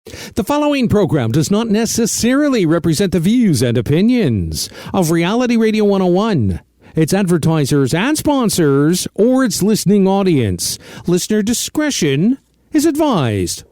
The following program does not necessarily represent the views and opinions of Reality Radio 101, its advertisers and sponsors, or its listening audience. Listener discretion is advised.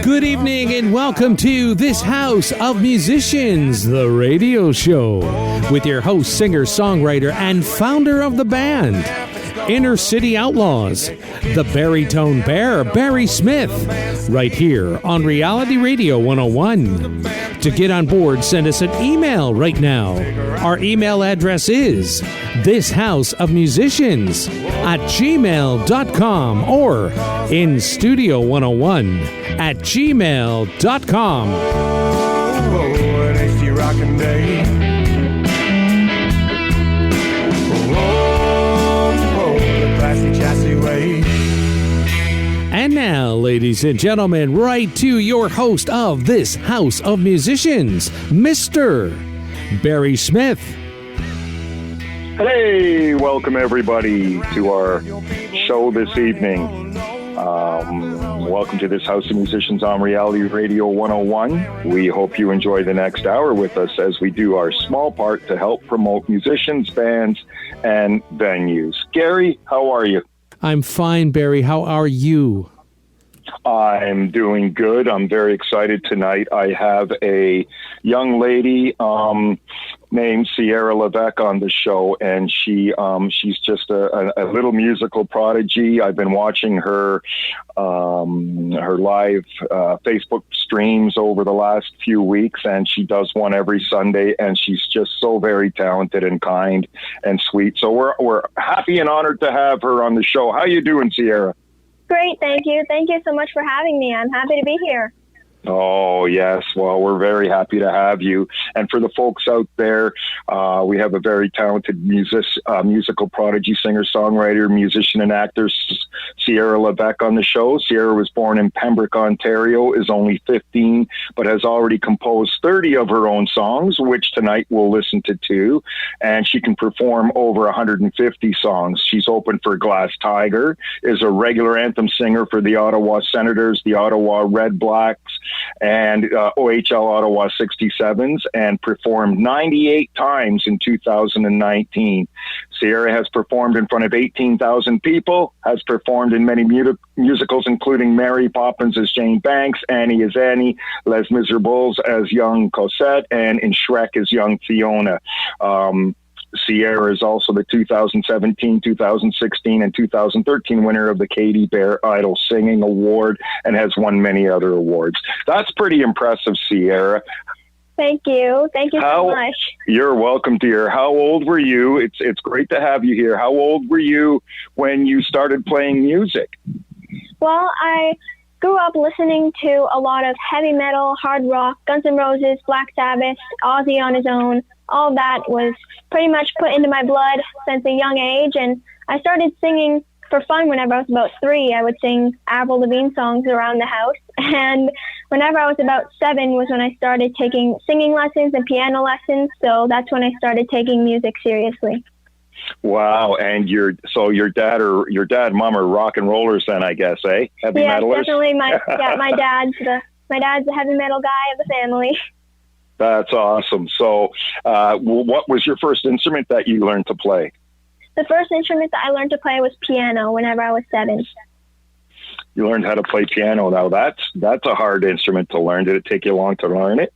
Good evening and welcome to This House of Musicians, the radio show, with your host, singer, songwriter, and founder of the band, Inner City Outlaws, the Baritone Bear, Barry Smith, right here on Reality Radio 101. To get on board, send us an email right now. Our email address is thishouseofmusicians@gmail.com or instudio101@gmail.com. An hasty rockin' day. The classy chassis way. And now, ladies and gentlemen, right to your host of This House of Musicians, Mr. Barry Smith. Hey, welcome everybody to our show this evening. Welcome to This House of Musicians on Reality Radio 101. We hope you enjoy the next hour with us as we do our small part to help promote musicians, bands, and venues. Gary, how are you? I'm fine, Barry. How are you? I'm doing good. I'm very excited tonight. I have a young lady named Sierra Levesque on the show, and she's just a little musical prodigy. I've been watching her live Facebook streams over the last few weeks, and she does one every Sunday, and she's just so very talented and kind and sweet. So we're happy and honored to have her on the show. How you doing, Sierra? Great, thank you. Thank you so much for having me. I'm happy to be here. Oh, yes. Well, we're very happy to have you. And for the folks out there, we have a very talented musical prodigy, singer, songwriter, musician, and actor, Sierra Levesque, on the show. Sierra was born in Pembroke, Ontario, is only 15, but has already composed 30 of her own songs, which tonight we'll listen to two. And she can perform over 150 songs. She's opened for Glass Tiger, is a regular anthem singer for the Ottawa Senators, the Ottawa Red Blacks, and OHL Ottawa 67s, and performed 98 times in 2019. Sierra has performed in front of 18,000 people, has performed in many musicals, including Mary Poppins as Jane Banks, Annie as Annie, Les Miserables as young Cosette, and in Shrek as young Fiona. Sierra is also the 2017, 2016, and 2013 winner of the Katy Bear Idol Singing Award and has won many other awards. That's pretty impressive, Sierra. Thank you. Thank you so much. You're welcome, dear. How old were you? It's great to have you here. How old were you when you started playing music? Well, I grew up listening to a lot of heavy metal, hard rock, Guns N' Roses, Black Sabbath, Ozzy on his own. All that was pretty much put into my blood since a young age, and I started singing for fun whenever I was about 3. I would sing Avril Lavigne songs around the house, and whenever I was about 7 was when I started taking singing lessons and piano lessons, so that's when I started taking music seriously. Wow, and your dad, mom are rock and rollers then, I guess, eh? Heavy metalers? Yeah, definitely. My dad's the heavy metal guy of the family. That's awesome. So what was your first instrument that you learned to play? The first instrument that I learned to play was piano whenever I was 7. You learned how to play piano. Now, that's a hard instrument to learn. Did it take you long to learn it?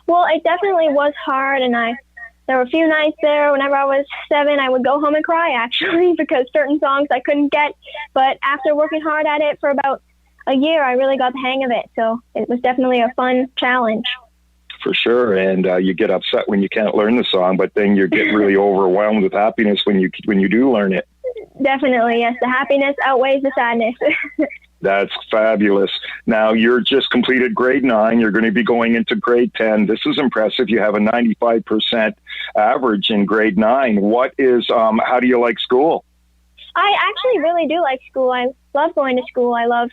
Well, it definitely was hard, and there were a few nights there whenever I was 7, I would go home and cry, actually, because certain songs I couldn't get. But after working hard at it for about a year, I really got the hang of it. So it was definitely a fun challenge. For sure, and you get upset when you can't learn the song, but then you get really overwhelmed with happiness when you do learn it. Definitely, yes. The happiness outweighs the sadness. That's fabulous. Now, you're just completed grade 9. You're going to be going into grade 10. This is impressive. You have a 95% average in grade 9. How do you like school? I actually really do like school. I love going to school. I love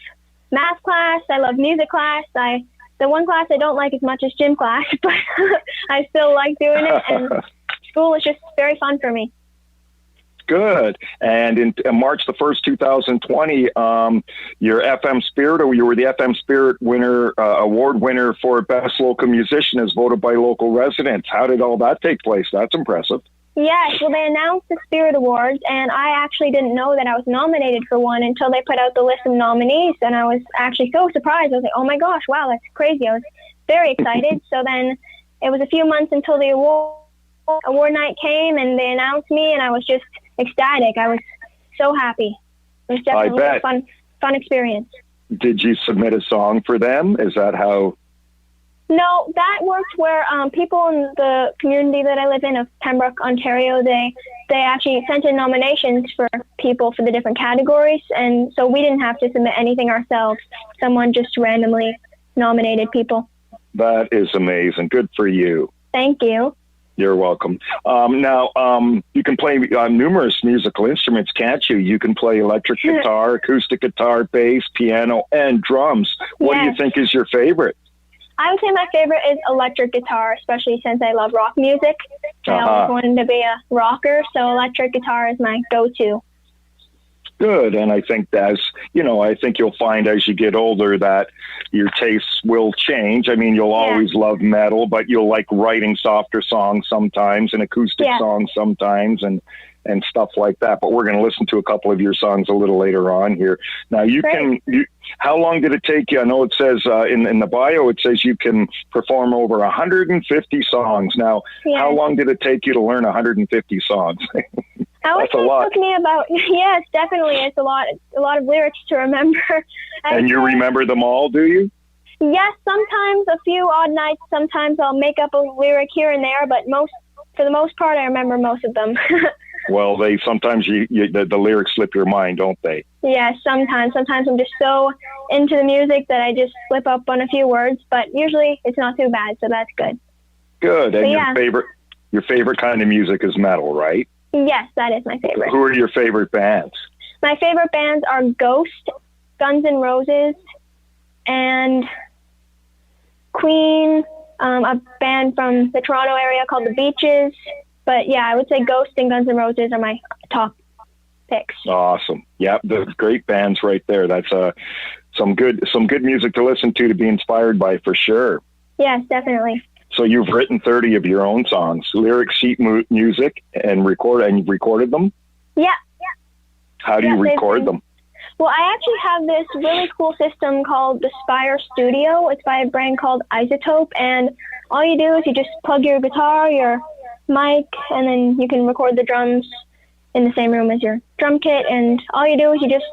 math class. I love music class. The one class I don't like as much as gym class, but I still like doing it. And school is just very fun for me. Good. And in March the 1st, 2020, your FM Spirit, or you were the FM Spirit winner, award winner for Best Local Musician as voted by local residents. How did all that take place? That's impressive. Yes, well, they announced the Spirit Awards, and I actually didn't know that I was nominated for one until they put out the list of nominees, and I was actually so surprised. I was like, oh my gosh, wow, that's crazy. I was very excited. So then it was a few months until the award night came, and they announced me, and I was just ecstatic. I was so happy. It was definitely a fun experience. Did you submit a song for them? Is that how? No, that worked where people in the community that I live in of Pembroke, Ontario, they actually sent in nominations for people for the different categories, and so we didn't have to submit anything ourselves. Someone just randomly nominated people. That is amazing. Good for you. Thank you. You're welcome. Now, you can play numerous musical instruments, can't you? You can play electric guitar, acoustic guitar, bass, piano, and drums. What do you think is your favorite? I would say my favorite is electric guitar, especially since I love rock music. I always wanted to be a rocker, so electric guitar is my go-to. Good, and I think I think you'll find as you get older that your tastes will change. I mean, you'll always love metal, but you'll like writing softer songs sometimes and acoustic songs sometimes and stuff like that. But we're going to listen to a couple of your songs a little later on here. Now, how long did it take you? I know it says in the bio, it says you can perform over 150 songs. Now, how long did it take you to learn 150 songs? That's a lot. It took me about, yes, definitely. It's a lot of lyrics to remember. And you remember them all, do you? Yes, sometimes a few odd nights. Sometimes I'll make up a lyric here and there, but for the most part, I remember most of them. Well, sometimes the lyrics slip your mind, don't they? Yeah, sometimes. Sometimes I'm just so into the music that I just slip up on a few words, but usually it's not too bad, so that's good. Good. And your favorite kind of music is metal, right? Yes, that is my favorite. Who are your favorite bands? My favorite bands are Ghost, Guns N' Roses, and Queen, a band from the Toronto area called The Beaches. But yeah, I would say Ghost and Guns N' Roses are my top picks. Awesome. Yeah, the great bands right there. That's some good music to listen to be inspired by for sure. Yes, definitely. So you've written 30 of your own songs, lyric sheet music, and you've recorded them? Yeah. How do you record them? Well, I actually have this really cool system called the Spire Studio. It's by a brand called Isotope, and all you do is you just plug your guitar, your mic, and then you can record the drums in the same room as your drum kit, and all you do is you just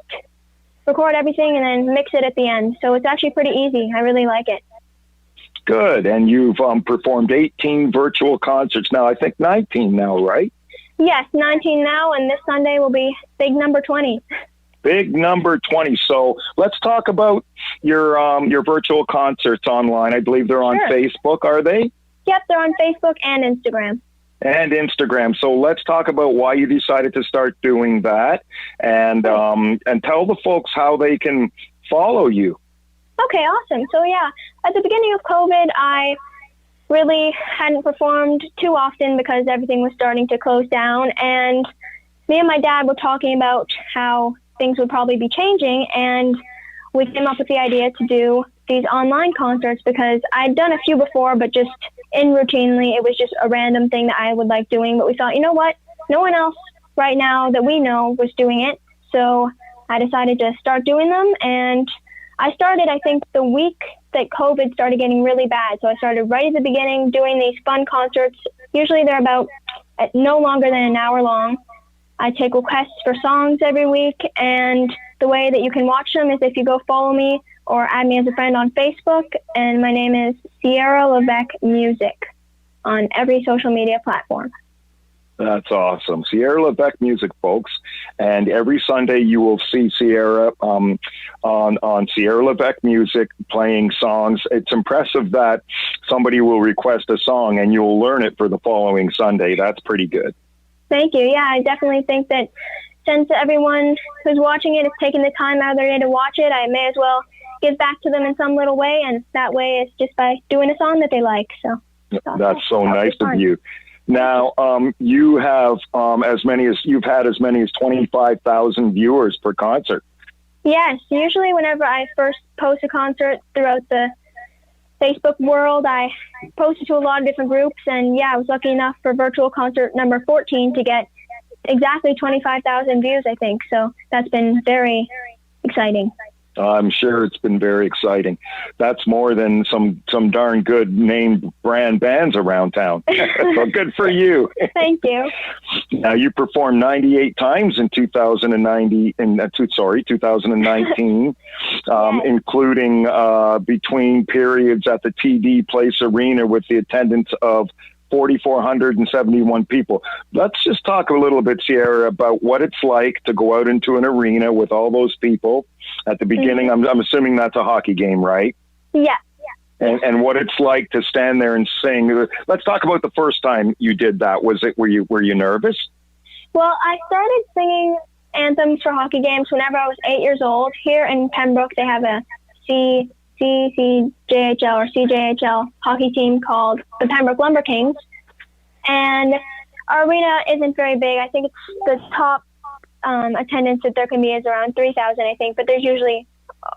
record everything and then mix it at the end. So it's actually pretty easy. I really like it. Good. And you've performed 18 virtual concerts now. I think 19 now, right? Yes, 19 now, and this Sunday will be big number 20. Big number 20. So let's talk about your virtual concerts online. I believe they're on Facebook, are they? Yep, they're on Facebook and Instagram. So let's talk about why you decided to start doing that, and tell the folks how they can follow you. Okay, awesome. So yeah, at the beginning of COVID, I really hadn't performed too often because everything was starting to close down, and me and my dad were talking about how things would probably be changing, and we came up with the idea to do these online concerts because I'd done a few before, but just routinely, it was just a random thing that I would like doing. But we thought, you know what? No one else right now that we know was doing it. So I decided to start doing them. And I started, I think, the week that COVID started getting really bad. So I started right at the beginning doing these fun concerts. Usually they're about no longer than an hour long. I take requests for songs every week. And the way that you can watch them is if you go follow me or add me as a friend on Facebook, and my name is Sierra Levesque Music on every social media platform. That's awesome. Sierra Levesque music, folks. And every Sunday you will see Sierra on Sierra Levesque music playing songs. It's impressive that somebody will request a song and you'll learn it for the following Sunday. That's pretty good. Thank you. Yeah, I definitely think that since everyone who's watching it is taking the time out of their day to watch it, I may as well give back to them in some little way. And that way it's just by doing a song that they like. So that's so nice of you. Now, you have you've had as many as 25,000 viewers per concert. Yes, usually whenever I first post a concert throughout the Facebook world, I post it to a lot of different groups, and yeah, I was lucky enough for virtual concert number 14 to get exactly 25,000 views, I think. So that's been very exciting. I'm sure it's been very exciting. That's more than some darn good named brand bands around town. So good for you. Thank you. Now, you performed 98 times in 2019, including between periods at the TD Place Arena with the attendance of 4,471 people. Let's just talk a little bit, Sierra, about what it's like to go out into an arena with all those people. At the beginning, I'm assuming that's a hockey game, right? Yeah. And what it's like to stand there and sing. Let's talk about the first time you did that. Were you nervous? Well, I started singing anthems for hockey games whenever I was 8 years old. Here in Pembroke, they have a CJHL or CJHL hockey team called the Pembroke Lumber Kings. And our arena isn't very big. I think it's the top attendance that there can be is around 3,000, I think, but there's usually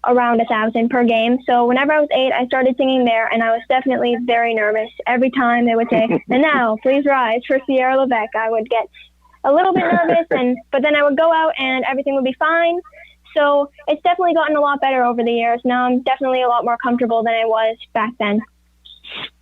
around 1,000 per game. So whenever I was 8, I started singing there, and I was definitely very nervous. Every time they would say, "And now, please rise for Sierra Levesque," I would get a little bit nervous, but then I would go out and everything would be fine. So it's definitely gotten a lot better over the years. Now I'm definitely a lot more comfortable than I was back then.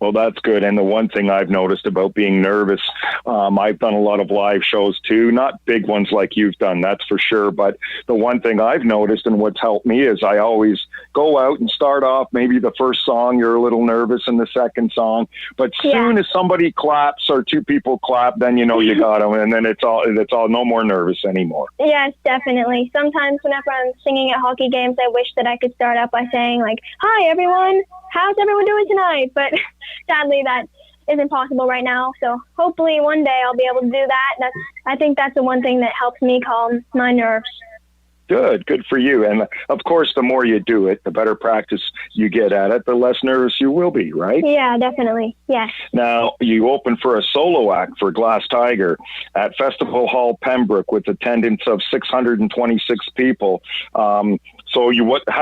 Well, that's good. And the one thing I've noticed about being nervous, I've done a lot of live shows too, not big ones like you've done, that's for sure. But the one thing I've noticed and what's helped me is I always go out and start off maybe the first song, you're a little nervous in the second song. But soon as somebody claps or two people clap, then you know you got them. And then it's all no more nervous anymore. Yes, definitely. Sometimes whenever I'm singing at hockey games, I wish that I could start out by saying like, "Hi, everyone. How's everyone doing tonight?" But sadly, that isn't possible right now. So hopefully one day I'll be able to do that. I think that's the one thing that helps me calm my nerves. Good for you. And of course, the more you do it, the better practice you get at it, the less nervous you will be, right? Yeah, definitely. Yes. Now, you open for a solo act for Glass Tiger at Festival Hall Pembroke with attendance of 626 people. How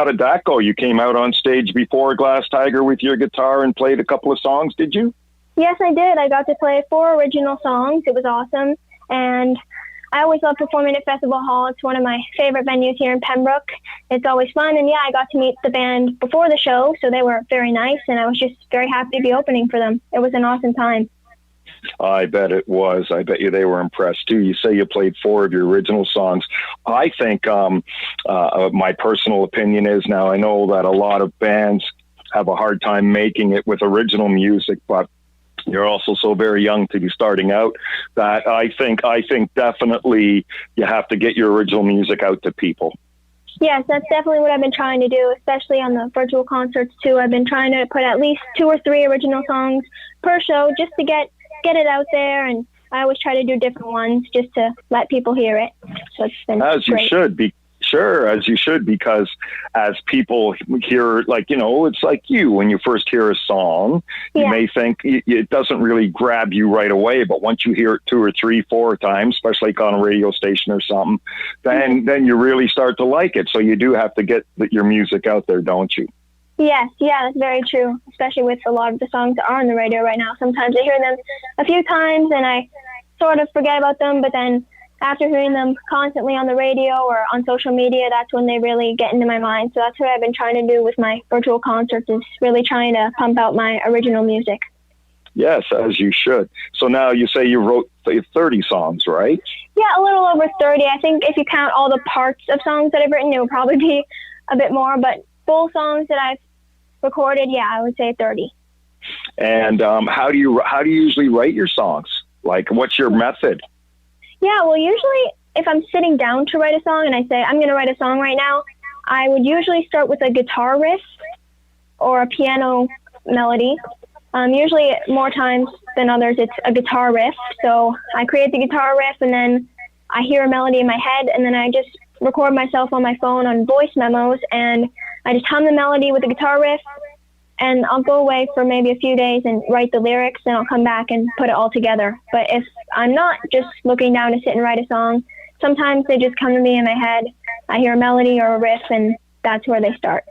did that go? You came out on stage before Glass Tiger with your guitar and played a couple of songs, did you? Yes, I did. I got to play 4 original songs. It was awesome. And I always love performing at Festival Hall. It's one of my favorite venues here in Pembroke. It's always fun. And yeah, I got to meet the band before the show, so they were very nice. And I was just very happy to be opening for them. It was an awesome time. I bet it was. I bet you they were impressed too. You say you played 4 of your original songs. I think my personal opinion is, now I know that a lot of bands have a hard time making it with original music, but you're also so very young to be starting out that I think definitely you have to get your original music out to people. Yes, that's definitely what I've been trying to do, especially on the virtual concerts too. I've been trying to put at least 2 or 3 original songs per show just to get it out there, and I always try to do different ones just to let people hear it. So it's been as great. You should be. Sure, as you should, because as people hear, it's like you, when you first hear a song, you may think it doesn't really grab you right away, but once you hear it 2 or 3, 4 times, especially like on a radio station or something, then you really start to like it. So you do have to get your music out there, don't you? Yes, that's very true, especially with a lot of the songs that are on the radio right now. Sometimes I hear them a few times and I sort of forget about them, but then after hearing them constantly on the radio or on social media, that's when they really get into my mind. So that's what I've been trying to do with my virtual concerts, is really trying to pump out my original music. Yes, as you should. So now you say you wrote 30 songs, right? Yeah, a little over 30. I think if you count all the parts of songs that I've written, it would probably be a bit more. But full songs that I've recorded, I would say 30. And how do you usually write your songs? Like, what's your method? Yeah, well, usually if I'm sitting down to write a song and I say, I'm going to write a song right now, I would usually start with a guitar riff or a piano melody. Usually more times than others, it's a guitar riff. So I create the guitar riff and then I hear a melody in my head and then I just record myself on my phone on voice memos and I just hum the melody with the guitar riff and I'll go away for maybe a few days and write the lyrics and I'll come back and put it all together. But if I'm not just looking down to sit and write a song, sometimes they just come to me in my head. I hear a melody or a riff and that's where they start.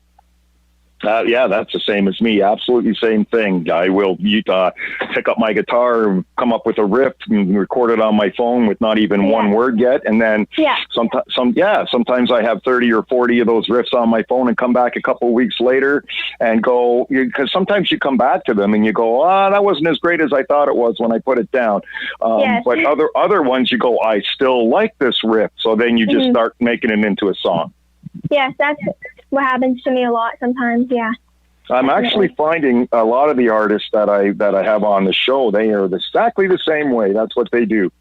Yeah, that's the same as me. Absolutely same thing. I will pick up my guitar and come up with a riff and record it on my phone with not even one word yet. And then sometimes I have 30 or 40 of those riffs on my phone and come back a couple of weeks later and go, because sometimes you come back to them and you go, that wasn't as great as I thought it was when I put it down. But other ones you go, I still like this riff. So then you just start making it into a song. Yes, that's what happens to me a lot sometimes, yeah. I'm actually finding a lot of the artists that I have on the show, they are exactly the same way. That's what they do.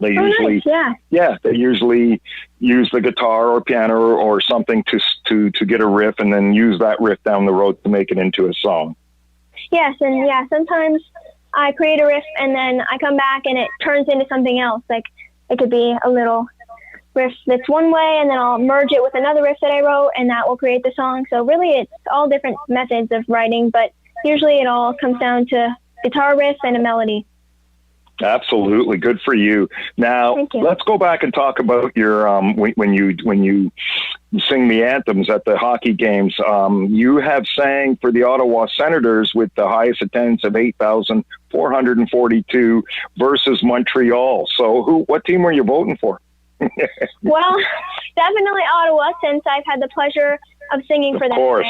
They usually they usually use the guitar or piano or something to get a riff and then use that riff down the road to make it into a song. Yes, and sometimes I create a riff and then I come back and it turns into something else. Like it could be a little riff that's one way and then I'll merge it with another riff that I wrote and that will create the song. So really it's all different methods of writing, but usually it all comes down to guitar riff and a melody. Absolutely. Good for you. Now, let's go back and talk about your when you sing the anthems at the hockey games. You have sang for the Ottawa Senators with the highest attendance of 8,442 versus Montreal. So what team were you voting for? Well, definitely Ottawa, since I've had the pleasure of singing for them. Of course.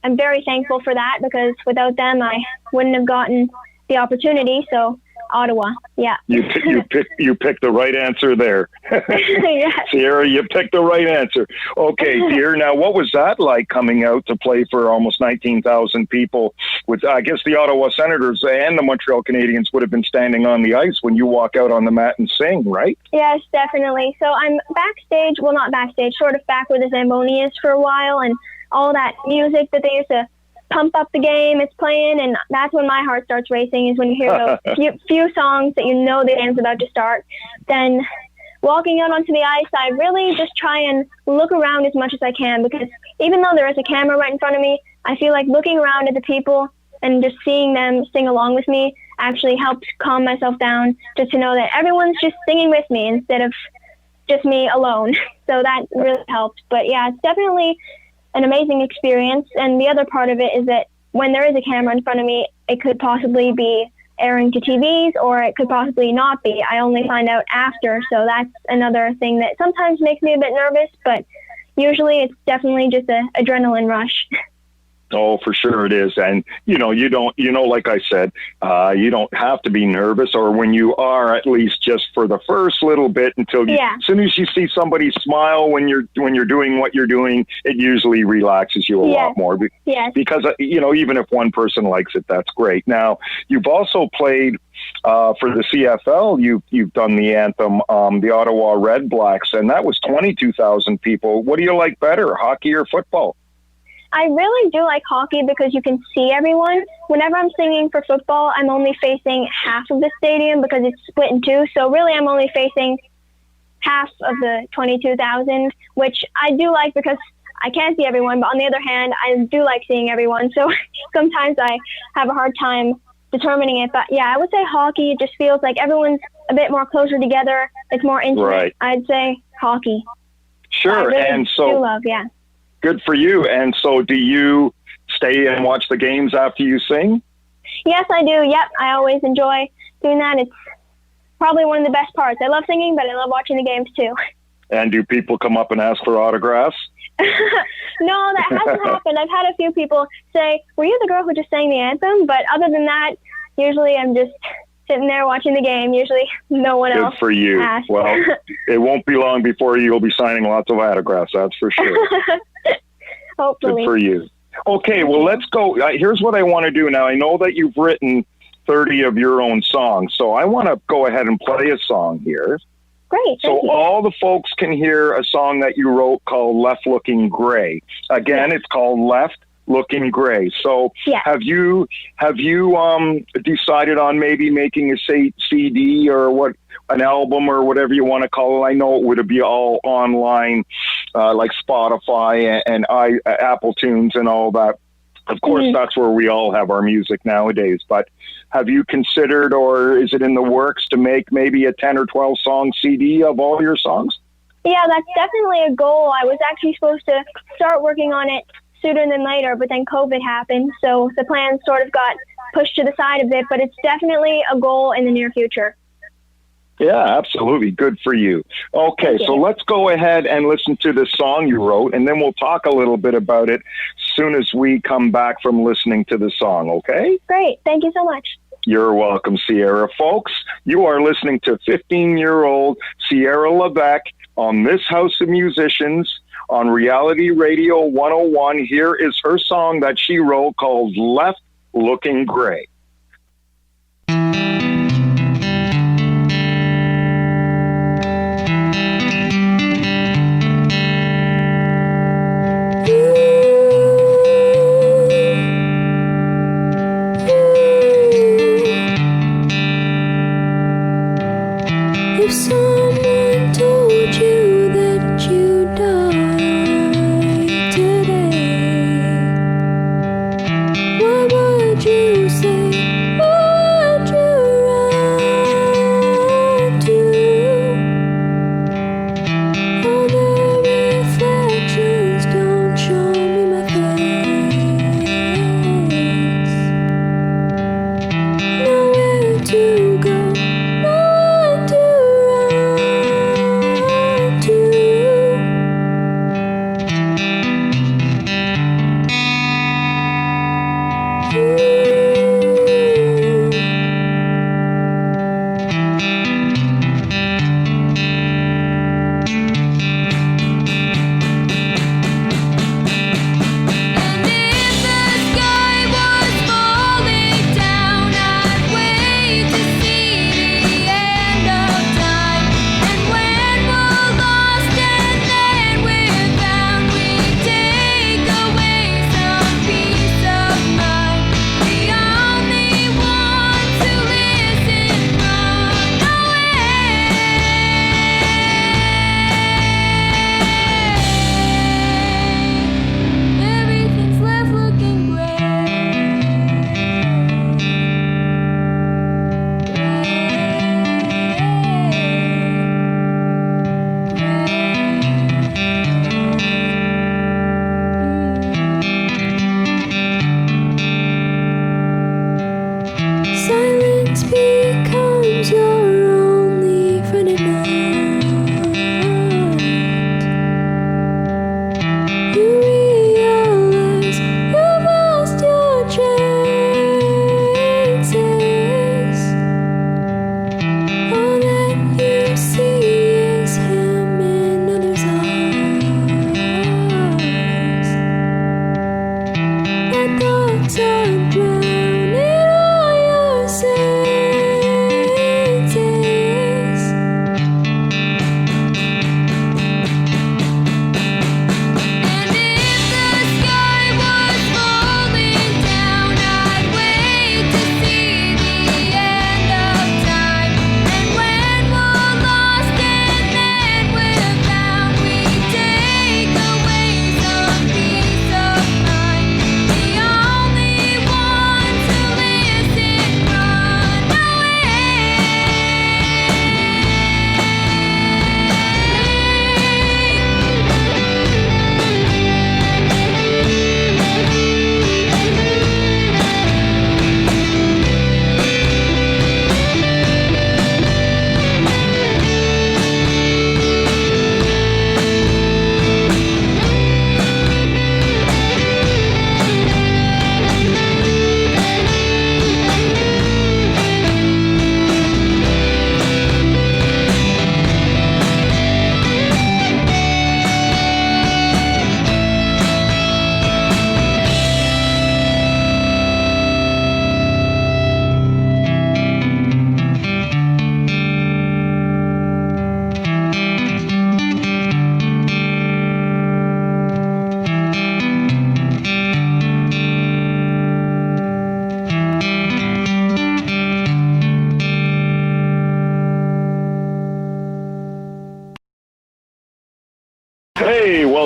I'm very thankful for that because without them, I wouldn't have gotten the opportunity. So Ottawa, yeah. You picked the right answer there. Yes. Sierra, you picked the right answer. Okay, dear. Now, what was that like coming out to play for almost 19,000 people? With I guess the Ottawa Senators and the Montreal Canadiens would have been standing on the ice when you walk out on the mat and sing, right? Yes, definitely. So I'm backstage, well, not backstage, sort of back where the Zamboni is for a while, and all that music that they used to pump up the game, it's playing, and that's when my heart starts racing, is when you hear those few songs that you know the game's about to start. Then walking out onto the ice, I really just try and look around as much as I can, because even though there is a camera right in front of me, I feel like looking around at the people and just seeing them sing along with me actually helps calm myself down, just to know that everyone's just singing with me instead of just me alone. So that really helps. But yeah, it's definitely an amazing experience. And the other part of it is that when there is a camera in front of me, it could possibly be airing to TVs or it could possibly not be. I only find out after. So that's another thing that sometimes makes me a bit nervous, but usually it's definitely just an adrenaline rush. Oh, for sure it is. And, like I said, you don't have to be nervous, or when you are, at least just for the first little bit until as soon as you see somebody smile when you're doing what you're doing, it usually relaxes you a lot more. Because, even if one person likes it, that's great. Now, you've also played for the CFL. You've done the anthem, the Ottawa Red Blacks, and that was 22,000 people. What do you like better, hockey or football? I really do like hockey because you can see everyone. Whenever I'm singing for football, I'm only facing half of the stadium because it's split in two. So really, I'm only facing half of the 22,000, which I do like because I can't see everyone. But on the other hand, I do like seeing everyone. So sometimes I have a hard time determining it. But yeah, I would say hockey. It just feels like everyone's a bit more closer together. It's more intimate. Right. I'd say hockey. Sure. Really and so do love, yeah. Good for you. And so do you stay and watch the games after you sing? Yes, I do. Yep. I always enjoy doing that. It's probably one of the best parts. I love singing, but I love watching the games too. And do people come up and ask for autographs? No, that hasn't happened. I've had a few people say, were you the girl who just sang the anthem? But other than that, usually I'm just sitting there watching the game. Usually no one else. Good for you. Asks. Well, it won't be long before you'll be signing lots of autographs. That's for sure. Hopefully. Good for you. Okay, well, let's go. Here's what I want to do now. I know that you've written 30 of your own songs. So I want to go ahead and play a song here. Great. So all the folks can hear a song that you wrote called Left Looking Gray. Again, It's called Left Looking Gray. So have you decided on maybe making a CD or what, an album or whatever you want to call it? I know it would be all online, like Spotify and Apple Tunes and all that. Of course, that's where we all have our music nowadays. But have you considered, or is it in the works to make maybe a 10 or 12 song CD of all your songs? Yeah, that's definitely a goal. I was actually supposed to start working on it sooner than later, but then COVID happened, so the plan sort of got pushed to the side a bit, but it's definitely a goal in the near future. Yeah, absolutely. Good for you. Okay, so let's go ahead and listen to this song you wrote, and then we'll talk a little bit about it as soon as we come back from listening to the song, okay? Great. Thank you so much. You're welcome, Sierra. Folks, you are listening to 15-year-old Sierra Levesque on this House of Musicians on Reality Radio 101. Here is her song that she wrote called Left Looking Gray. If someone told you that you died today, what would you say?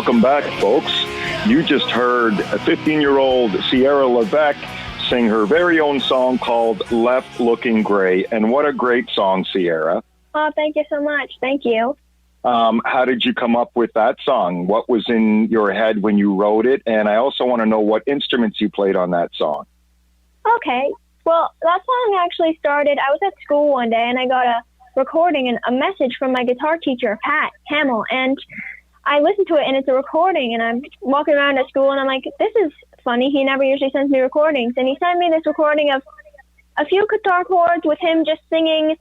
Welcome back, folks. You just heard a 15-year-old Sierra Levesque sing her very own song called Left Looking Gray. And what a great song, Sierra. Oh, thank you so much. Thank you. How did you come up with that song? What was in your head when you wrote it? And I also want to know what instruments you played on that song. Okay. Well, that song actually started, I was at school one day and I got a recording and a message from my guitar teacher, Pat Hamill, and I listened to it and it's a recording and I'm walking around at school and I'm like, this is funny. He never usually sends me recordings. And he sent me this recording of a few guitar chords with him just singing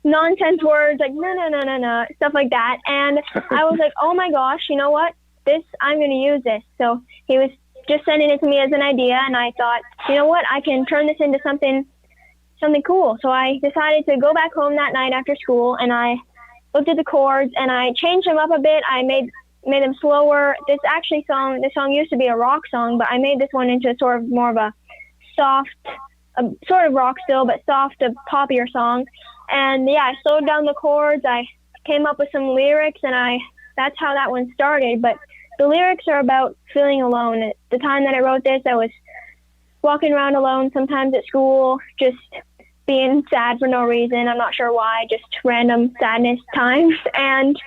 nonsense words like no, stuff like that. And I was like, oh my gosh, you know what? I'm going to use this. So he was just sending it to me as an idea, and I thought, you know what? I can turn this into something cool. So I decided to go back home that night after school, and I looked at the chords, and I changed them up a bit. I made them slower. This song used to be a rock song, but I made this one into sort of more of a soft, sort of rock still, but soft, poppier song. And yeah, I slowed down the chords. I came up with some lyrics, and that's how that one started. But the lyrics are about feeling alone. At the time that I wrote this, I was walking around alone sometimes at school, just being sad for no reason. I'm not sure why, just random sadness times. And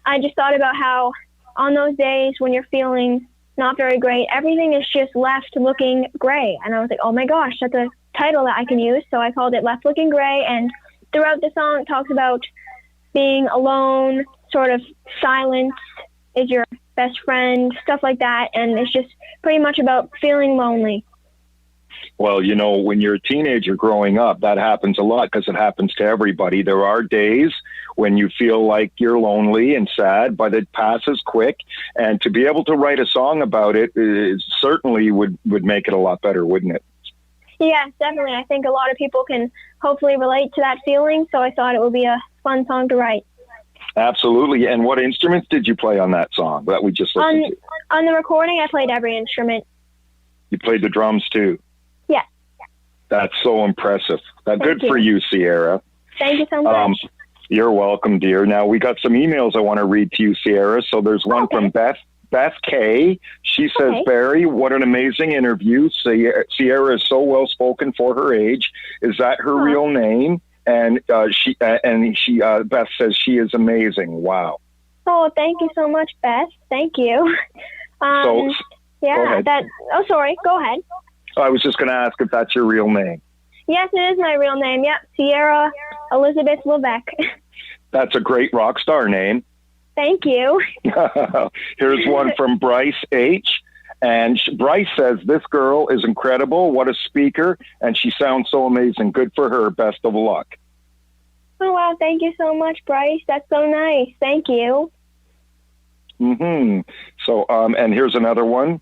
I just thought about how on those days when you're feeling not very great, everything is just left looking gray. And I was like, oh my gosh, that's a title that I can use. So I called it Left Looking Gray. And throughout the song, it talks about being alone, sort of silence is your best friend, stuff like that. And it's just pretty much about feeling lonely. Well, you know, when you're a teenager growing up, that happens a lot because it happens to everybody. There are days when you feel like you're lonely and sad, but it passes quick. And to be able to write a song about it certainly would make it a lot better, wouldn't it? Yes, definitely. I think a lot of people can hopefully relate to that feeling. So I thought it would be a fun song to write. Absolutely. And what instruments did you play on that song that we just listened to? On the recording, I played every instrument. You played the drums too? Yes. That's so impressive. Good for you, Sierra. Thank you so much. You're welcome, dear. Now, we got some emails I want to read to you, Sierra. So there's one from Beth K. She says, Barry, what an amazing interview. Sierra is so well-spoken for her age. Is that her real name? And Beth says she is amazing. Wow. Oh, thank you so much, Beth. Thank you. Go ahead. Sorry. Go ahead. I was just going to ask if that's your real name. Yes, it is my real name. Yep, Sierra Elizabeth Levesque. That's a great rock star name. Thank you. Here's one from Bryce H. And Bryce says, this girl is incredible. What a speaker. And she sounds so amazing. Good for her. Best of luck. Oh, wow. Thank you so much, Bryce. That's so nice. Thank you. So, and here's another one.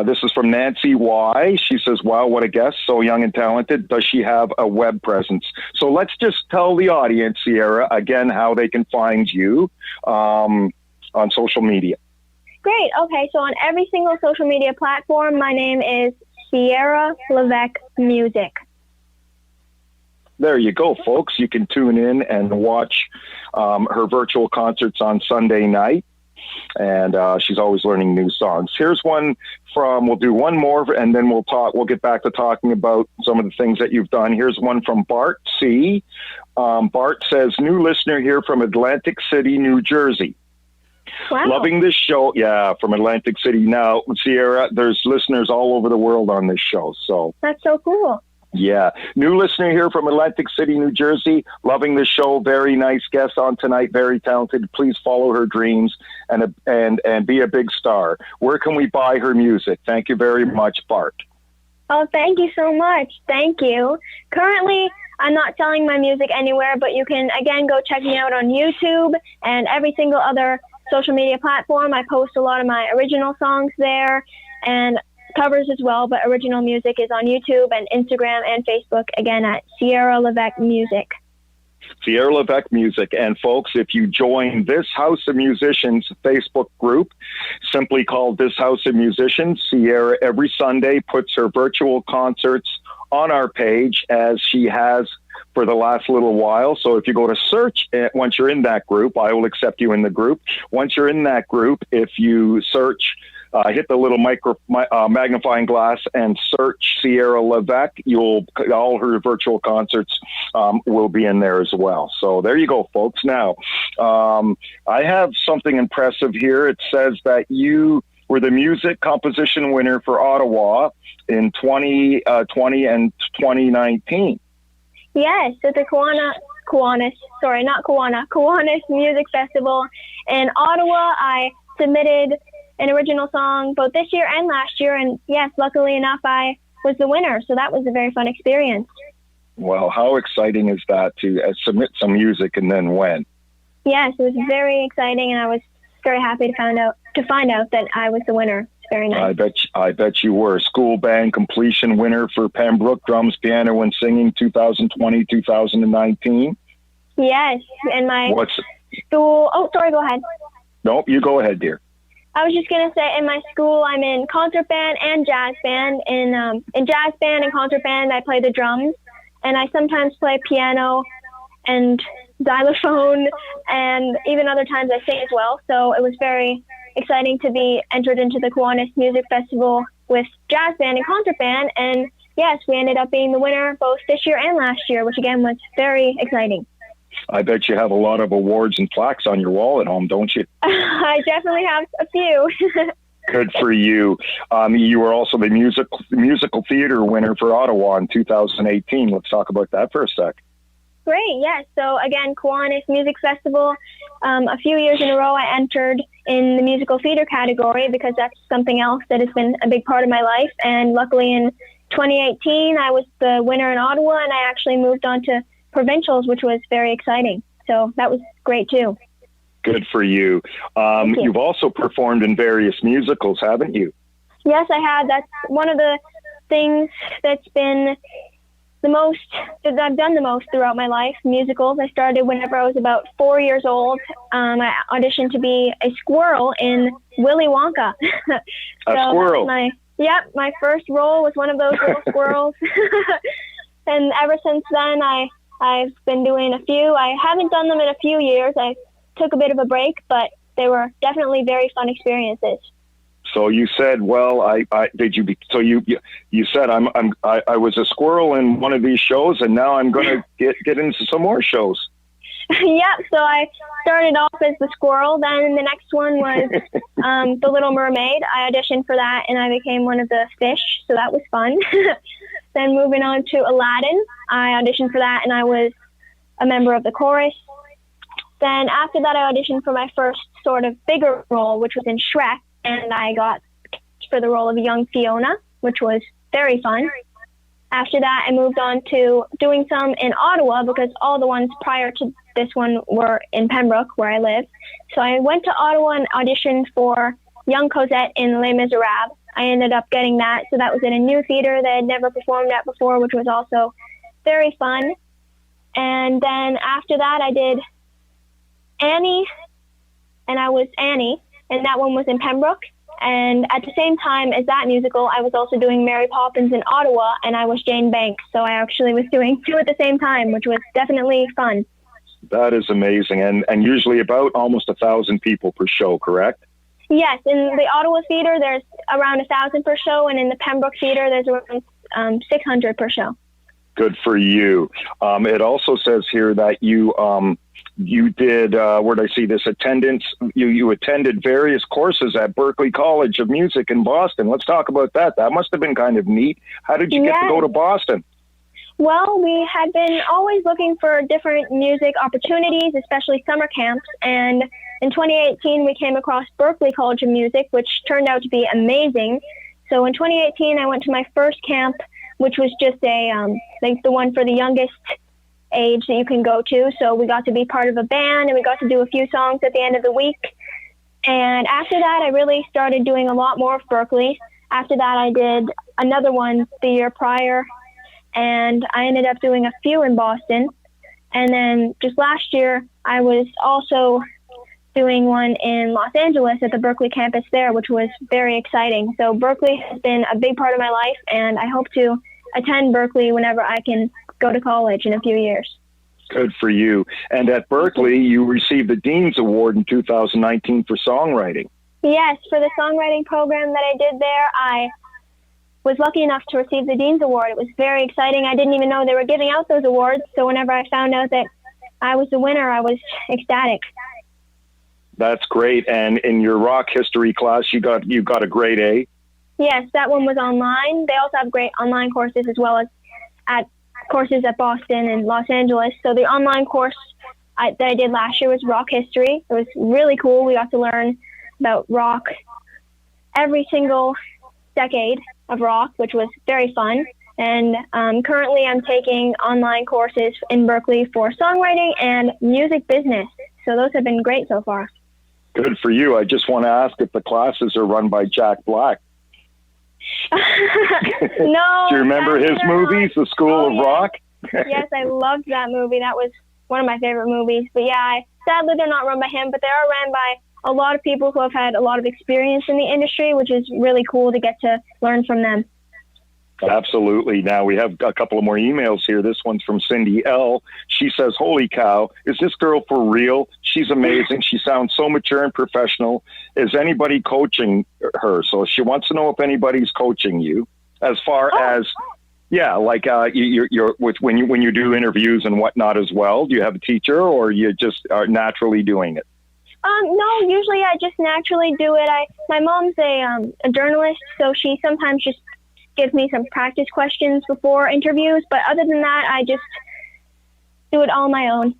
This is from Nancy Y. She says, wow, what a guest. So young and talented. Does she have a web presence? So let's just tell the audience, Sierra, again, how they can find you on social media. Great. Okay. So on every single social media platform, my name is Sierra Levesque Music. There you go, folks. You can tune in and watch her virtual concerts on Sunday night. And she's always learning new songs. Here's one we'll do one more and then we'll get back to talking about some of the things that you've done. Here's one from Bart C. Bart says, new listener here from Atlantic City, New Jersey. Wow. Loving this show. Yeah, from Atlantic City. Now, Sierra, there's listeners all over the world on this show. So that's so cool. Yeah. New listener here from Atlantic City, New Jersey. Loving the show. Very nice guest on tonight. Very talented. Please follow her dreams and be a big star. Where can we buy her music? Thank you very much, Bart. Oh, thank you so much. Thank you. Currently, I'm not selling my music anywhere, but you can, again, go check me out on YouTube and every single other social media platform. I post a lot of my original songs there and covers as well, but original music is on YouTube and Instagram and Facebook, again, at Sierra Levesque Music. Sierra Levesque Music. And folks, if you join This House of Musicians Facebook group, simply called This House of Musicians, Sierra every Sunday puts her virtual concerts on our page, as she has for the last little while. So if you go to search, once you're in that group, I will accept you in the group. Once you're in that group, if you search, hit the little magnifying glass and search Sierra Levesque, all her virtual concerts will be in there as well. So there you go, folks. Now, I have something impressive here. It says that you were the music composition winner for Ottawa in 2020 and 2019. Yes, at the Kiwanis Music Festival in Ottawa. I submitted an original song both this year and last year, and yes, luckily enough, I was the winner, so that was a very fun experience. Well, how exciting is that to submit some music and then win? Yes, it was very exciting, and I was very happy to find out that I was the winner. It's very nice. I bet you were. School band completion winner for Pembroke, drums, piano, and singing 2020-2019. Yes, and my school. Oh, sorry. Go ahead. Nope, you go ahead, dear. I was just going to say, in my school, I'm in concert band and jazz band. In jazz band and concert band, I play the drums, and I sometimes play piano and xylophone, and even other times I sing as well. So it was very exciting to be entered into the Kiwanis Music Festival with jazz band and concert band. And yes, we ended up being the winner both this year and last year, which again was very exciting. I bet you have a lot of awards and plaques on your wall at home, don't you? I definitely have a few. Good for you. You were also the musical theater winner for Ottawa in 2018. Let's talk about that for a sec. Great, yes. So again, Kiwanis Music Festival. A few years in a row, I entered in the musical theater category because that's something else that has been a big part of my life. And luckily in 2018, I was the winner in Ottawa, and I actually moved on to provincials, which was very exciting. So that was great too. Good for you. You've also performed in various musicals, haven't you? Yes, I have. That's one of the things that's been that I've done the most throughout my life, musicals. I started whenever I was about 4 years old. I auditioned to be a squirrel in Willy Wonka. Squirrel. My first role was one of those little squirrels. And ever since then, I've been doing a few. I haven't done them in a few years. I took a bit of a break, but they were definitely very fun experiences. So you said, well, you said I was a squirrel in one of these shows, and now I'm going to get into some more shows. Yep. So I started off as the squirrel. Then the next one was The Little Mermaid. I auditioned for that, and I became one of the fish. So that was fun. Then moving on to Aladdin, I auditioned for that, and I was a member of the chorus. Then after that, I auditioned for my first sort of bigger role, which was in Shrek, and I got for the role of young Fiona, which was very fun. After that, I moved on to doing some in Ottawa because all the ones prior to this one were in Pembroke, where I live. So I went to Ottawa and auditioned for young Cosette in Les Miserables. I ended up getting that, so that was in a new theater that I had never performed at before, which was also very fun. And then after that, I did Annie, and I was Annie, and that one was in Pembroke. And at the same time as that musical, I was also doing Mary Poppins in Ottawa, and I was Jane Banks. So I actually was doing two at the same time, which was definitely fun. That is amazing. And usually about almost 1,000 people per show, correct? Yes. In the Ottawa Theatre, there's around 1,000 per show, and in the Pembroke Theatre, there's around 600 per show. Good for you. It also says here that you did, where did I see this, attendance? You attended various courses at Berklee College of Music in Boston. Let's talk about that. That must have been kind of neat. How did you get to go to Boston? Well, we had been always looking for different music opportunities, especially summer camps. And in 2018, we came across Berklee College of Music, which turned out to be amazing. So in 2018, I went to my first camp, which was just like the one for the youngest age that you can go to. So we got to be part of a band, and we got to do a few songs at the end of the week. And after that, I really started doing a lot more of Berklee. After that, I did another one the year prior, and I ended up doing a few in Boston. And then just last year, I was also doing one in Los Angeles at the Berklee campus there, which was very exciting. So Berklee has been a big part of my life, and I hope to attend Berkeley whenever I can go to college in a few years. Good for you. And at Berkeley, you received the Dean's Award in 2019 for songwriting. Yes, for the songwriting program that I did there, I was lucky enough to receive the Dean's Award. It was very exciting. I didn't even know they were giving out those awards, so whenever I found out that I was the winner, I was ecstatic. That's great. And in your rock history class, you got a grade A? Yes, that one was online. They also have great online courses as well as at courses at Boston and Los Angeles. So the online course that I did last year was rock history. It was really cool. We got to learn about rock, every single decade of rock, which was very fun. And currently I'm taking online courses in Berkeley for songwriting and music business. So those have been great so far. Good for you. I just want to ask if the classes are run by Jack Black. No. Do you remember his movies, The School of Rock? Yes, I loved that movie. That was one of my favorite movies. But yeah, sadly they're not run by him, but they are ran by a lot of people who have had a lot of experience in the industry, which is really cool to get to learn from them. Absolutely. Now we have a couple of more emails here. This one's from Cindy L. She says, "Holy cow, is this girl for real? She's amazing. She sounds so mature and professional. Is anybody coaching her?" So she wants to know if anybody's coaching you as far as, yeah, like you're when you do interviews and whatnot as well. Do you have a teacher or you just are naturally doing it? No, usually I just naturally do it. My mom's a journalist, so she sometimes just gives me some practice questions before interviews. But other than that, I just do it all on my own.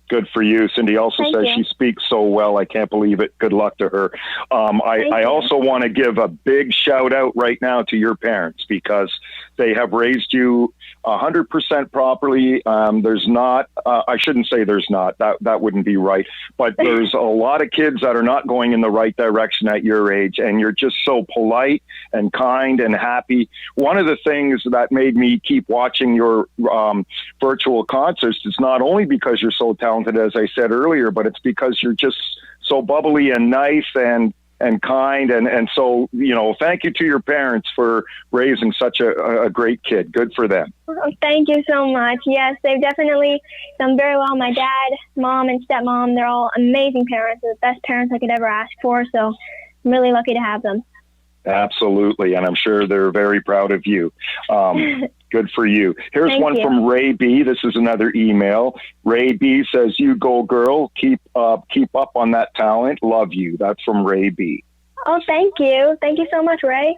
Good for you. Cindy also says she speaks so well. I can't believe it. Good luck to her. I also want to give a big shout out right now to your parents because they have raised you 100% properly. There's not, I shouldn't say there's not, that wouldn't be right, but there's a lot of kids that are not going in the right direction at your age, and you're just so polite and kind and happy. One of the things that made me keep watching your virtual concerts is not only because you're so talented, as I said earlier, but it's because you're just so bubbly and nice and kind. And so, you know, thank you to your parents for raising such a great kid. Good for them. Oh, thank you so much. Yes, they've definitely done very well. My dad, mom, and stepmom, they're all amazing parents. They're the best parents I could ever ask for. So I'm really lucky to have them. Absolutely. And I'm sure they're very proud of you. Good for you. Here's one from Ray B. This is another email. Ray B says, "You go, girl. Keep up on that talent. Love you." That's from Ray B. Oh, thank you. Thank you so much, Ray.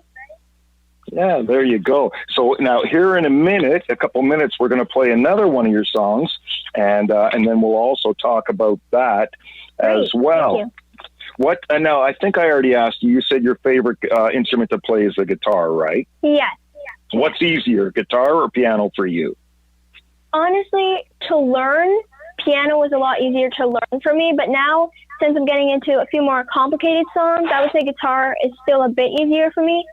Yeah, there you go. So now here in a couple minutes, we're going to play another one of your songs, and then we'll also talk about that as well. Thank you. What? Now, I think I already asked you. You said your favorite instrument to play is the guitar, right? Yes. What's easier, guitar or piano for you? Honestly, to learn, piano was a lot easier to learn for me. But now, since I'm getting into a few more complicated songs, I would say guitar is still a bit easier for me.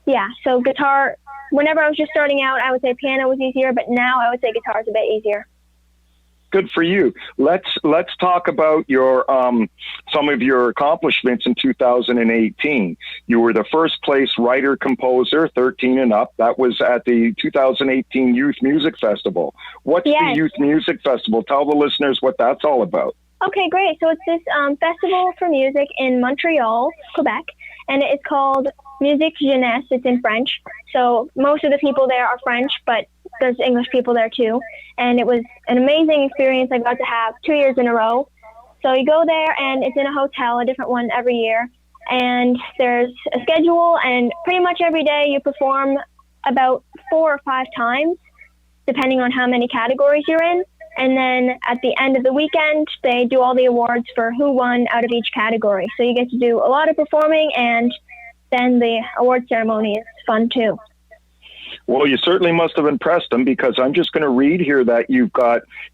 Yeah, so guitar, whenever I was just starting out, I would say piano was easier. But now I would say guitar is a bit easier. Good for you. Let's talk about your some of your accomplishments in 2018. You were the first place writer composer, 13 and up. That was at the 2018 Youth Music Festival. What's the Youth Music Festival? Tell the listeners what that's all about. Okay, great. So it's this festival for music in Montreal, Quebec, and it's called Musique Jeunesse. It's in French. So most of the people there are French, but there's English people there too. And it was an amazing experience I got to have 2 years in a row. So you go there and it's in a hotel, a different one every year. And there's a schedule, and pretty much every day you perform about 4 or 5 times, depending on how many categories you're in. And then at the end of the weekend, they do all the awards for who won out of each category. So you get to do a lot of performing, and then the award ceremony is fun too. Well, you certainly must have impressed them, because I'm just going to read here that you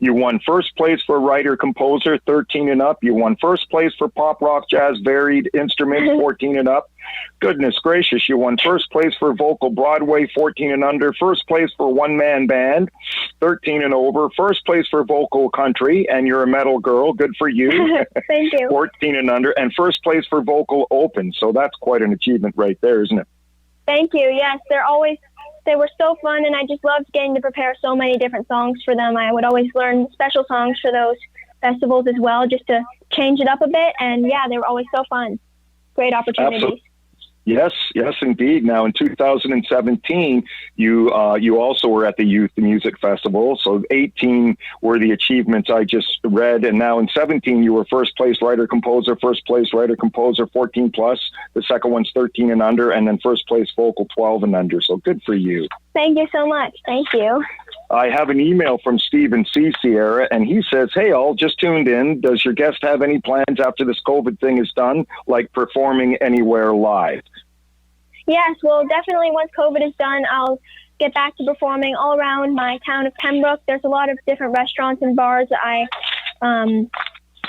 won first place for writer composer, 13 and up. You won first place for pop, rock, jazz, varied instruments, 14 and up. Goodness gracious, you won first place for vocal Broadway, 14 and under. First place for one-man band, 13 and over. First place for vocal country, and you're a metal girl. Good for you. Thank you. 14 and under. And first place for vocal open. So that's quite an achievement right there, isn't it? Thank you. Yes, they're always they were so fun, and I just loved getting to prepare so many different songs for them. I would always learn special songs for those festivals as well, just to change it up a bit. And yeah, they were always so fun. Great opportunities. Absolutely. Yes, indeed. Now, in 2017, you also were at the Youth Music Festival. So 18 were the achievements I just read. And now in 17, you were first place writer-composer, 14 plus. The second one's 13 and under, and then first place vocal 12 and under. So good for you. Thank you so much. Thank you. I have an email from Stephen C. Sierra, and he says, "Hey, all, just tuned in. Does your guest have any plans after this COVID thing is done, like performing anywhere live?" Yes, well, definitely once COVID is done, I'll get back to performing all around my town of Pembroke. There's a lot of different restaurants and bars that I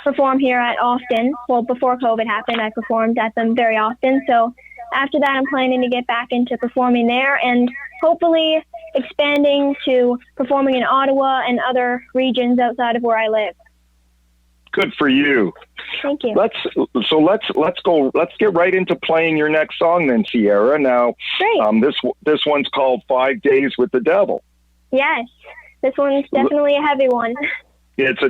perform here at often. Well, before COVID happened, I performed at them very often. So after that, I'm planning to get back into performing there and hopefully expanding to performing in Ottawa and other regions outside of where I live. Good for you. Thank you. Let's get right into playing your next song then, Sierra. Now, Great. This one's called 5 Days with the Devil. Yes, this one's definitely a heavy one. It's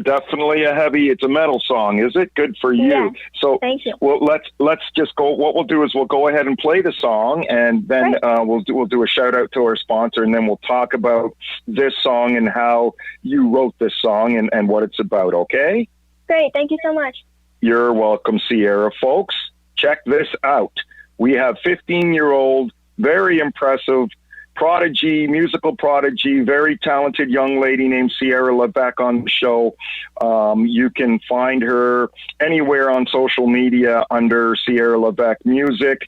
a metal song, is it? Good for you. Yes. So, thank you. Well, let's just go. What we'll do is we'll go ahead and play the song, and then we'll do a shout out to our sponsor, and then we'll talk about this song and how you wrote this song and what it's about. Okay? Great. Thank you so much. You're welcome, Sierra. Folks, check this out. We have 15-year-old, very impressive musical prodigy, very talented young lady named Sierra Levesque on the show. You can find her anywhere on social media under Sierra Levesque Music.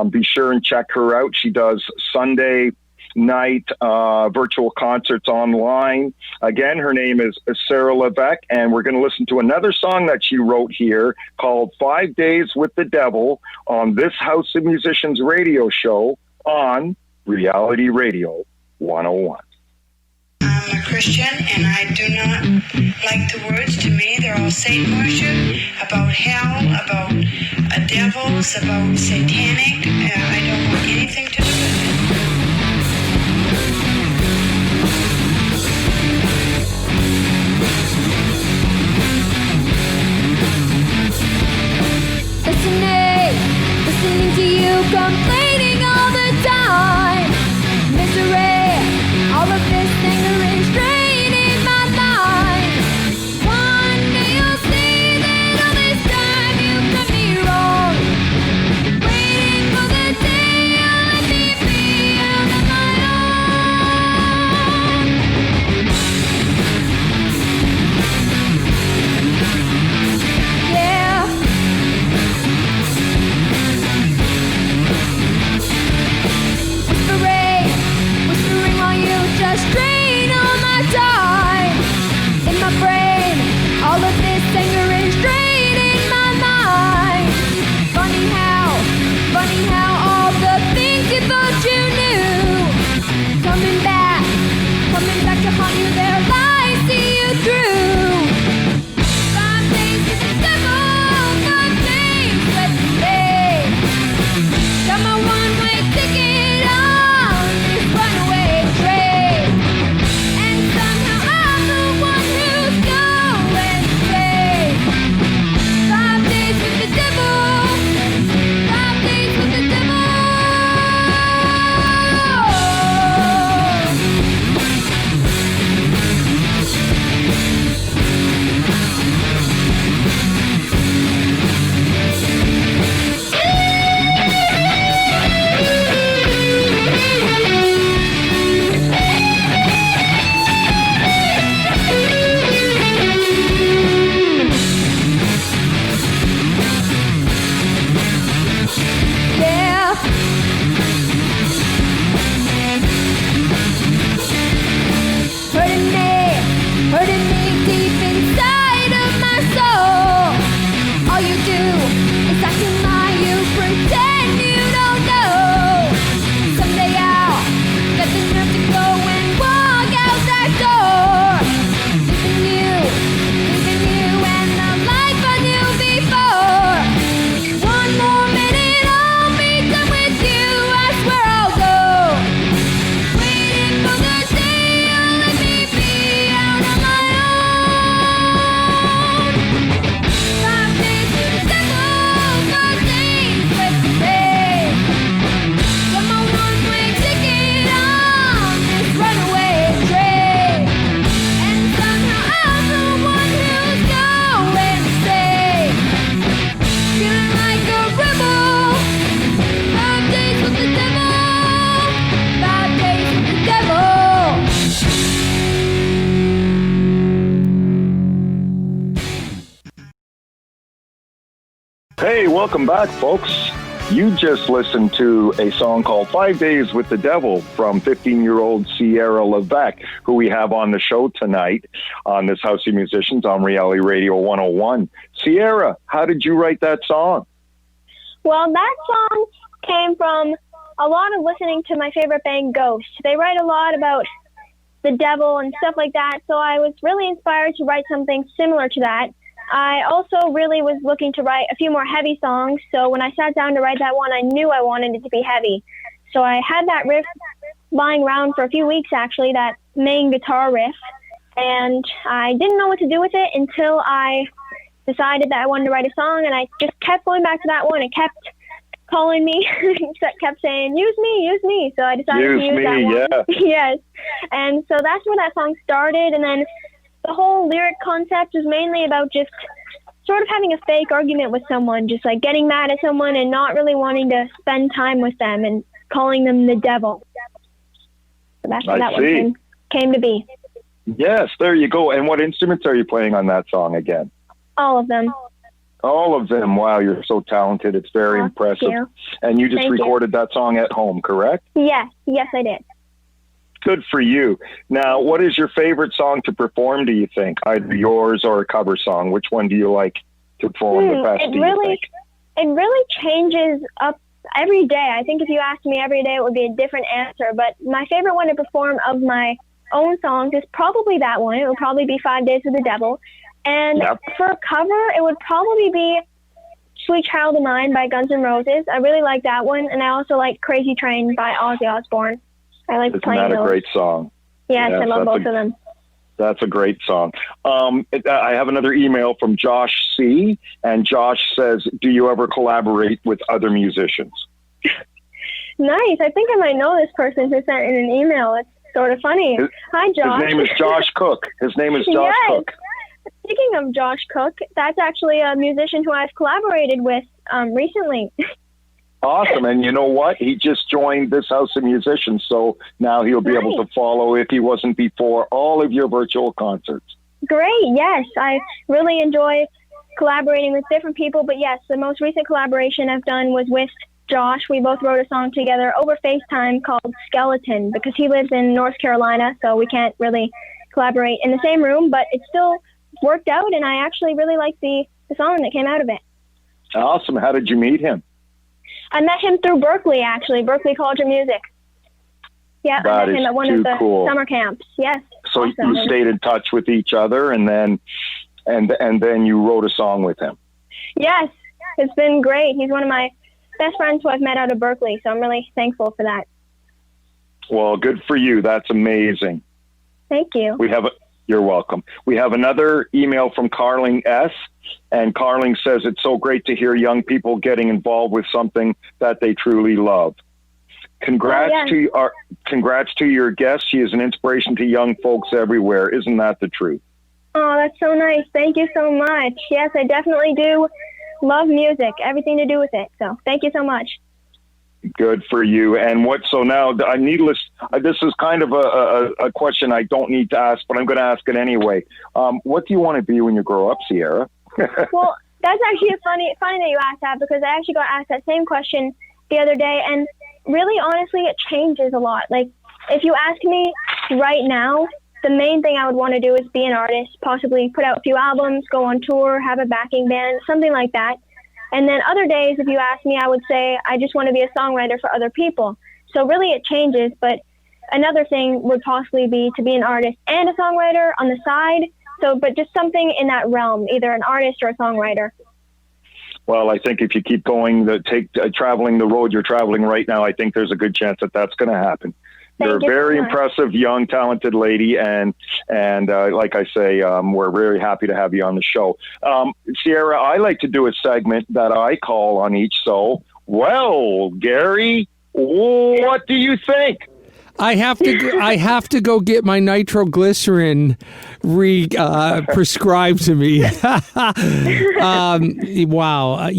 Be sure and check her out. She does Sunday night virtual concerts online. Again, her name is Sierra Levesque, and we're going to listen to another song that she wrote here called 5 Days with the Devil on this House of Musicians radio show on Reality Radio 101. I'm a Christian, and I do not like the words. To me, they're all Satan worship, about hell, about devils, about satanic. I don't want anything to do with it. Listening to you complaining all the time. Misery, all of this lingering strain in my mind. One day you'll see that all this time you've done me wrong. Waiting for the day you'll let me be out on my own. Yeah. welcome back, folks. You just listened to a song called 5 Days with the Devil from 15-year-old Sierra Levesque, who we have on the show tonight on this House of Musicians on Reality Radio 101. Sierra, how did you write that song? Well, that song came from a lot of listening to my favorite band, Ghost. They write a lot about the devil and stuff like that, so I was really inspired to write something similar to that. I also really was looking to write a few more heavy songs, so when I sat down to write that one, I knew I wanted it to be heavy. So I had that riff lying around for a few weeks, actually, that main guitar riff, and I didn't know what to do with it until I decided that I wanted to write a song, and I just kept going back to that one. It kept calling me, kept saying, use me. So I decided to use that one. Yeah. Yes. And so that's where that song started, and then the whole lyric concept is mainly about just sort of having a fake argument with someone, just like getting mad at someone and not really wanting to spend time with them and calling them the devil. So that's how that one came to be. Yes, there you go. And what instruments are you playing on that song again? All of them. All of them. Wow, you're so talented. It's very impressive. You. And you just Thank recorded that song at home, correct? Yes, I did. Good for you. Now, what is your favorite song to perform, do you think? Either yours or a cover song. Which one do you like to perform the best, do you think? It really changes up every day. I think if you asked me every day, it would be a different answer. But my favorite one to perform of my own songs is probably that one. It would probably be 5 Days with the Devil. And for a cover, it would probably be Sweet Child of Mine by Guns N' Roses. I really like that one. And I also like Crazy Train by Ozzy Osbourne. I like playing those. Isn't that a great song? Yes, I love both of them. That's a great song. I have another email from Josh C. And Josh says, do you ever collaborate with other musicians? Nice. I think I might know this person who sent in an email. It's sort of funny. Hi, Josh. His name is Josh Cook. Josh Cook. Speaking of Josh Cook, that's actually a musician who I've collaborated with recently. Awesome. And you know what? He just joined this House of Musicians, so now he'll be able to follow, if he wasn't before, all of your virtual concerts. Great. Yes. I really enjoy collaborating with different people, but yes, the most recent collaboration I've done was with Josh. We both wrote a song together over FaceTime called Skeleton, because he lives in North Carolina, so we can't really collaborate in the same room, but it still worked out, and I actually really like the song that came out of it. Awesome. How did you meet him? I met him through Berkeley, actually, Berkeley College of Music. Yeah, I met him at one of the summer camps. Yes. So awesome. You stayed in touch with each other, and then you wrote a song with him. Yes, it's been great. He's one of my best friends who I've met out of Berkeley, so I'm really thankful for that. Well, good for you. That's amazing. Thank you. You're welcome. We have another email from Carling S. And Carling says, it's so great to hear young people getting involved with something that they truly love. Congrats to your guest. She is an inspiration to young folks everywhere. Isn't that the truth? Oh, that's so nice. Thank you so much. Yes, I definitely do love music, everything to do with it. So thank you so much. Good for you. And so now, this is kind of a question I don't need to ask, but I'm going to ask it anyway. What do you want to be when you grow up, Sierra? Well, that's actually funny that you asked that, because I actually got asked that same question the other day, and really, honestly, it changes a lot. Like, if you ask me right now, the main thing I would want to do is be an artist, possibly put out a few albums, go on tour, have a backing band, something like that. And then other days, if you ask me, I would say I just want to be a songwriter for other people. So really it changes, but another thing would possibly be to be an artist and a songwriter on the side. So, but just something in that realm, either an artist or a songwriter. Well, I think if you keep going, traveling the road you're traveling right now, I think there's a good chance that that's going to happen. You're a very impressive, young, talented lady, and like I say, we're very happy to have you on the show. Sierra, I like to do a segment that I call on each. So, well, Gary, what do you think? I have to go get my nitroglycerin prescribed to me. Wow.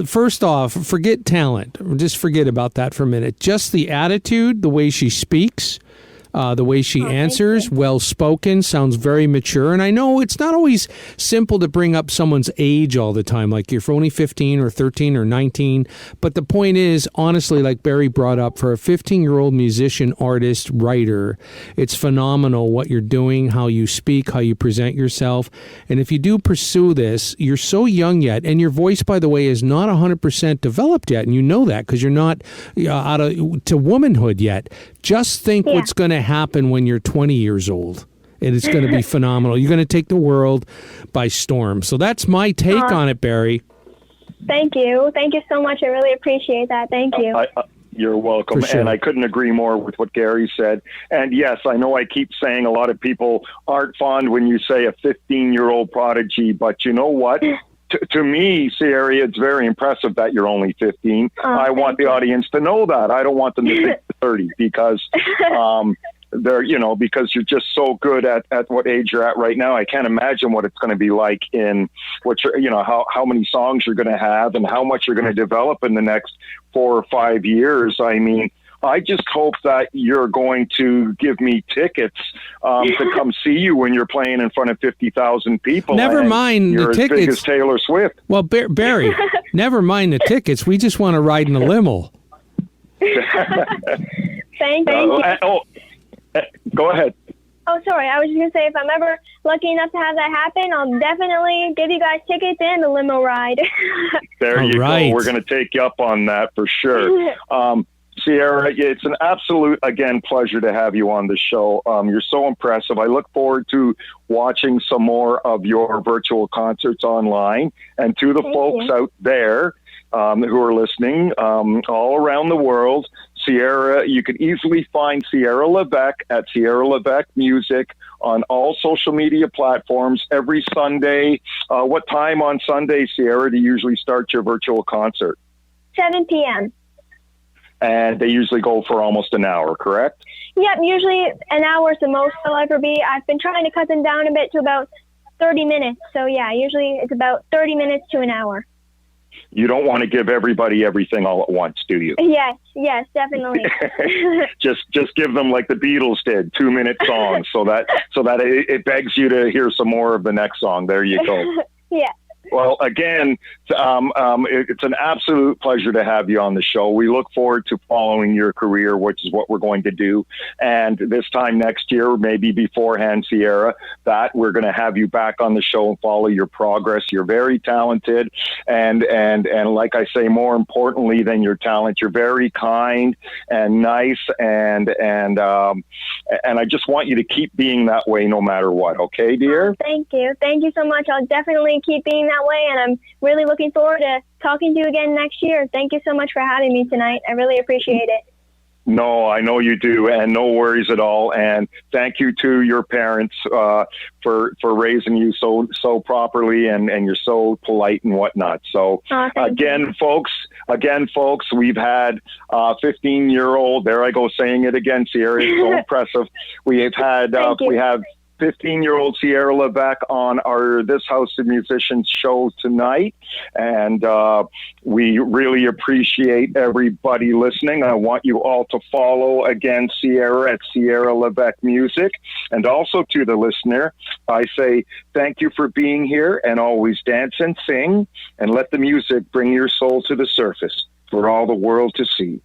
First off, forget talent. Just forget about that for a minute. Just the attitude, the way she speaks, The way she answers, well-spoken, sounds very mature. And I know it's not always simple to bring up someone's age all the time, like you're only 15 or 13 or 19. But the point is, honestly, like Barry brought up, for a 15-year-old musician, artist, writer, it's phenomenal what you're doing, how you speak, how you present yourself. And if you do pursue this, you're so young yet, and your voice, by the way, is not 100% developed yet, and you know that because you're not out of to womanhood yet. Just think what's going to happen when you're 20 years old. And it's going to be phenomenal. You're going to take the world by storm. So that's my take on it, Barry. Thank you. Thank you so much. I really appreciate that. Thank you. You're welcome. For sure. And I couldn't agree more with what Gary said. And yes, I know I keep saying a lot of people aren't fond when you say a 15-year-old prodigy, but you know what? To me, Sierra, it's very impressive that you're only 15. I want the audience to know that. I don't want them to think 30 because because you're just so good at what age you're at right now. I can't imagine what it's going to be like in how many songs you're going to have and how much you're going to develop in the next 4 or 5 years. I mean, I just hope that you're going to give me tickets to come see you when you're playing in front of 50,000 people. Never mind you're the tickets. As big as Taylor Swift. Well, Barry, never mind the tickets. We just want to ride in a limo. Thank you. Go ahead. Oh, sorry. I was just going to say, if I'm ever lucky enough to have that happen, I'll definitely give you guys tickets and the limo ride. There you go. We're going to take you up on that for sure. Sierra, it's an absolute, again, pleasure to have you on the show. You're so impressive. I look forward to watching some more of your virtual concerts online. And to the folks out there who are listening all around the world, Sierra, you can easily find Sierra Levesque at Sierra Levesque Music on all social media platforms every Sunday. What time on Sunday, Sierra, do you usually start your virtual concert? 7 p.m. And they usually go for almost an hour, correct? Yep, usually an hour is the most they'll ever be. I've been trying to cut them down a bit to about 30 minutes. So, yeah, usually it's about 30 minutes to an hour. You don't want to give everybody everything all at once, do you? Yes, definitely. just give them like the Beatles did, 2-minute songs, so that it begs you to hear some more of the next song. There you go. Yeah. Well, again, it's an absolute pleasure to have you on the show. We look forward to following your career, which is what we're going to do. And this time next year, maybe beforehand, Sierra, that we're going to have you back on the show and follow your progress. You're very talented. And like I say, more importantly than your talent, you're very kind and nice. And I just want you to keep being that way no matter what. Okay, dear? Oh, thank you. Thank you so much. I'll definitely keep being that way, and I'm really looking forward to talking to you again next year. Thank you so much for having me tonight. I really appreciate it. No, I know you do, and no worries at all. And thank you to your parents for raising you so properly, and you're so polite and whatnot. So again, folks, we've had 15-year-old. There I go saying it again. Sierra is so impressive. We have had 15-year-old Sierra Levesque on our This House of Musicians show tonight, and we really appreciate everybody listening. I want you all to follow again Sierra at Sierra Levesque Music, and also to the listener, I say thank you for being here, and always dance and sing, and let the music bring your soul to the surface for all the world to see.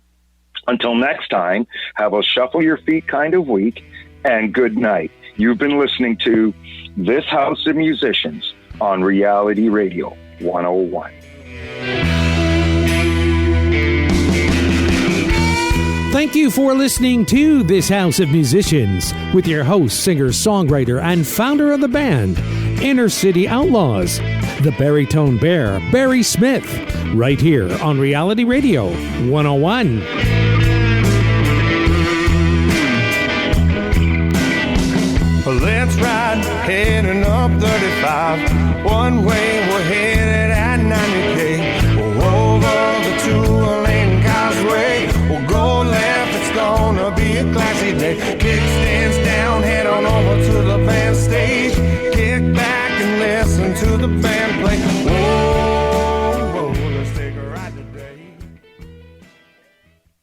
Until next time, have a shuffle your feet kind of week, and good night. You've been listening to This House of Musicians on Reality Radio 101. Thank you for listening to This House of Musicians with your host, singer, songwriter, and founder of the band, Inner City Outlaws, the Baritone Bear, Barry Smith, right here on Reality Radio 101. Let's ride, heading up 35. One way, we're headed at 90K. We'll over the two-lane causeway. We'll go left, it's gonna be a classy day. Kickstands down, head on over to the band stage. Kick back and listen to the band.